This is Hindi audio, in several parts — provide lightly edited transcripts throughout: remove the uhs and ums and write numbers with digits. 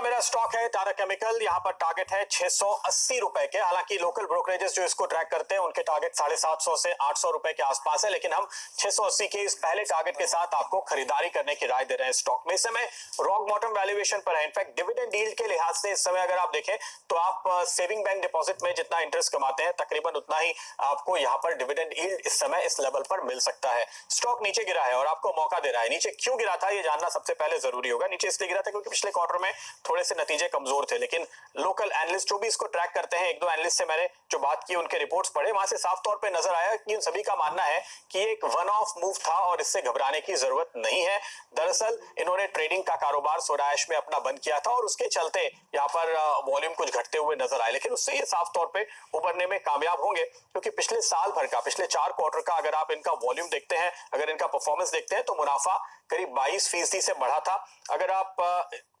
मेरा स्टॉक है टाटा केमिकल। यहाँ पर टारगेट है 680 रुपए के। हालांकि लोकल ब्रोकरेजेस जो इसको ट्रैक करते हैं उनके टारगेट 750 से 800 रुपए के आसपास है, लेकिन हम 680 के इस पहले टारगेट के साथ आपको खरीदारी करने की राय दे रहे हैं। स्टॉक में इस समय रॉक बॉटम वैल्यूएशन पर है। इनफैक्ट डिविडेंड यील्ड के लिहाज से इस समय अगर आप देखें तो आप सेविंग बैंक डिपॉजिट में जितना इंटरेस्ट कमाते हैं तकरीबन उतना ही आपको यहाँ पर डिविडेंड यील्ड इस समय इस लेवल पर मिल सकता है। स्टॉक नीचे गिरा है और आपको मौका दे रहा है। नीचे क्यों गिरा था ये जानना सबसे पहले जरूरी होगा। नीचे इसलिए गिरा था क्योंकि पिछले क्वार्टर में थोड़े से नतीजे कमजोर थे, लेकिन लोकल एनालिस्ट जो भी इसको ट्रैक करते हैं, एक दो एनालिस्ट से मैंने जो बात की उनके रिपोर्ट्स पढ़े, वहां से साफ तौर पे नजर आया कि उन सभी का मानना है कि एक वन ऑफ मूव था और इससे घबराने की जरूरत नहीं है। दरअसल इन्होंने ट्रेडिंग का कारोबार सोडा ऐश में अपना बंद किया था और उसके चलते यहाँ पर वॉल्यूम कुछ घटते हुए नजर आए, लेकिन उससे ये साफ तौर पे उभरने में कामयाब होंगे क्योंकि पिछले साल भर का, पिछले 4 क्वार्टर का अगर आप इनका वॉल्यूम देखते हैं, अगर इनका परफॉर्मेंस देखते हैं तो मुनाफा करीब 22% से बढ़ा था। अगर आप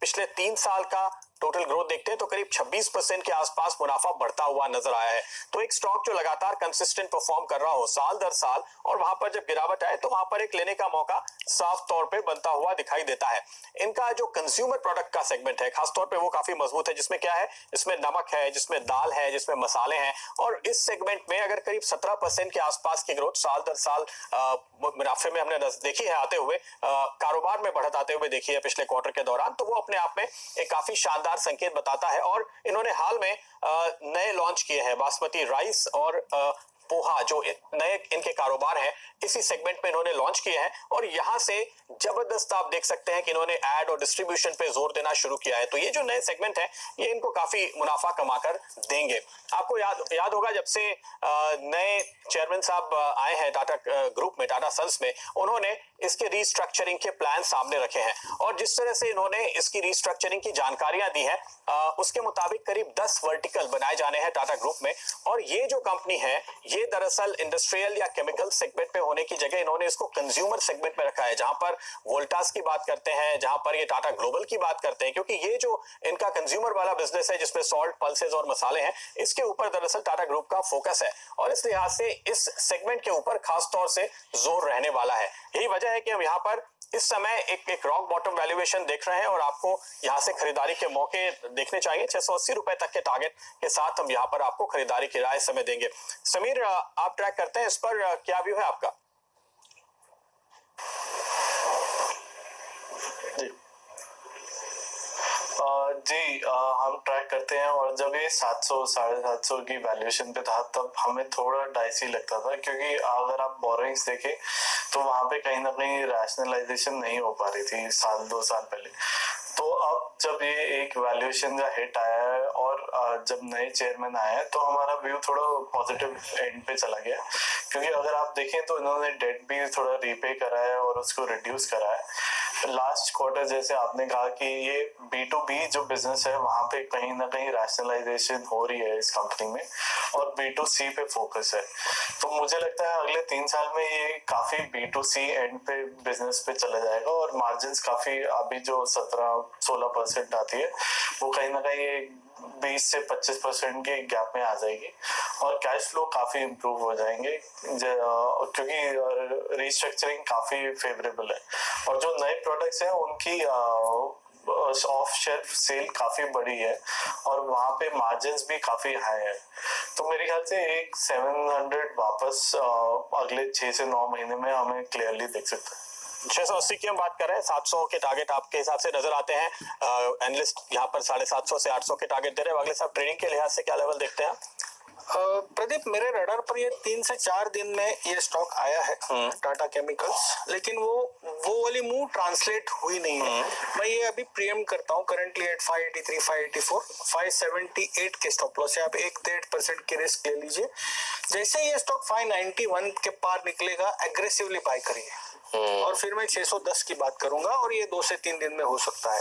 पिछले 3 साल का टोटल ग्रोथ देखते हैं तो करीब 26% के आसपास मुनाफा बढ़ता हुआ नजर आया है। तो एक स्टॉक जो लगातार कंसिस्टेंट परफॉर्म कर रहा हो साल दर साल और वहां पर जब गिरावट आए तो वहां पर एक लेने का मौका साफ तौर पे बनता हुआ दिखाई देता है। इनका जो कंज्यूमर प्रोडक्ट का सेगमेंट है खासतौर पे वो काफी मजबूत है, जिसमें क्या है, इसमें नमक है, जिसमें दाल है, जिसमें मसाले हैं, और इस सेगमेंट में अगर करीब 17% के आसपास की ग्रोथ साल दर साल मुनाफे में हमने देखी है आते हुए, कारोबार में बढ़त आते हुए देखी है पिछले क्वार्टर के दौरान, तो वो अपने आप में एक काफी शानदार संकेत बताता है। और इन्होंने हाल में नए लॉन्च किए हैं बासमती राइस और पोहा, जो नए इनके कारोबार हैं इसी सेगमेंट में इन्होंने लॉन्च किए हैं और यहां से जबरदस्त आप देख सकते हैं कि इन्होंने एड और डिस्ट्रीब्यूशन पे जोर देना शुरू किया है। तो ये जो नए सेगमेंट है ये इनको काफी मुनाफा कमाकर देंगे। आपको याद होगा जब से नए चेयरमैन साहब आए हैं टाटा ग्रुप में, टाटा सन्स में, उन्होंने इसके रीस्ट्रक्चरिंग के प्लान सामने रखे हैं और जिस तरह से इन्होंने इसकी रीस्ट्रक्चरिंग की जानकारियां दी हैं उसके मुताबिक करीब 10 वर्टिकल बनाए जाने हैं टाटा ग्रुप में। और ये जो कंपनी है ये दरअसल इंडस्ट्रियल या केमिकल सेगमेंट में होने की जगह इन्होंने इसको कंज्यूमर सेगमेंट में रखा है, जहां पर वोल्टास की बात करते हैं, जहां पर ये टाटा ग्लोबल की बात करते हैं, क्योंकि ये जो इनका कंज्यूमर वाला बिजनेस है जिसमें सॉल्ट, पल्सेस और मसाले हैं, इसके ऊपर दरअसल टाटा ग्रुप का फोकस है और इस लिहाज से इस सेगमेंट के ऊपर खास तौर से जोर रहने वाला है। यही वजह है कि हम यहाँ पर इस समय एक रॉक बॉटम वैल्यूएशन देख रहे हैं और आपको यहां से खरीदारी के मौके देखने चाहिए। 680 रुपए तक के टारगेट के साथ हम यहां पर आपको खरीदारी की राय समय देंगे। समीर, आप ट्रैक करते हैं, इस पर क्या व्यू है आपका? जी हम ट्रैक करते हैं और जब ये 700 750 की वैल्यूएशन पे था तब हमें थोड़ा डाइसी लगता था, क्योंकि अगर आप बोरोइंग्स देखें तो वहां पे कहीं ना कहीं रैशनलाइजेशन नहीं हो पा रही थी साल 2 साल पहले। तो अब जब ये एक वैल्यूएशन का हिट आया है और जब नए चेयरमैन आए हैं तो हमारा व्यू थोड़ा पॉजिटिव एंड पे चला गया, क्योंकि अगर आप देखें तो इन्होंने डेट भी थोड़ा रीपे करा है और उसको रिड्यूस करा है। लास्ट क्वार्टर जैसे आपने कहा कि ये B2B जो बिजनेस है वहां पे कहीं ना कहीं रैशनलाइजेशन हो रही है इस कंपनी में और B2C पे फोकस है। तो मुझे लगता है अगले 3 साल में ये काफी B2C एंड पे बिजनेस पे चला जाएगा और मार्जिन्स काफी अभी जो 17-16% आती है वो कहीं ना कहीं 20 से 25% के गैप में आ जाएगी और कैश फ्लो काफी इम्प्रूव हो जाएंगे क्योंकि रीस्ट्रक्चरिंग काफी फेवरेबल है और जो नए प्रोडक्ट्स हैं उनकी ऑफ शेल्फ सेल काफी बड़ी है और वहां पे मार्जिन्स भी काफी हाई है। तो मेरे ख्याल से एक 700 वापस अगले 6 से 9 महीने में हमें क्लियरली दिख सकता है। 680 की हम बात कर रहे हैं, 700 के टारगेट आपके हिसाब से नजर आते हैं। एनालिस्ट यहाँ पर 750 से 800 के टारगेट दे रहे हैं। अगले साहब ट्रेडिंग के लिहाज से क्या लेवल देखते हैं? प्रदीप, मेरे रडार पर ये 3 से 4 दिन में ये स्टॉक आया है टाटा केमिकल्स, लेकिन वो वाली मूव ट्रांसलेट हुई नहीं है। मैं ये अभी प्रीएम करता हूँ करंटली एट 583, 584, 578 के स्टॉप लॉस है। आप 1-1.5% की रिस्क ले लीजिए। जैसे ये स्टॉक 591 के पार निकलेगा एग्रेसिवली बाय करिए और फिर मैं 610 की बात करूंगा और ये 2 से 3 दिन में हो सकता है।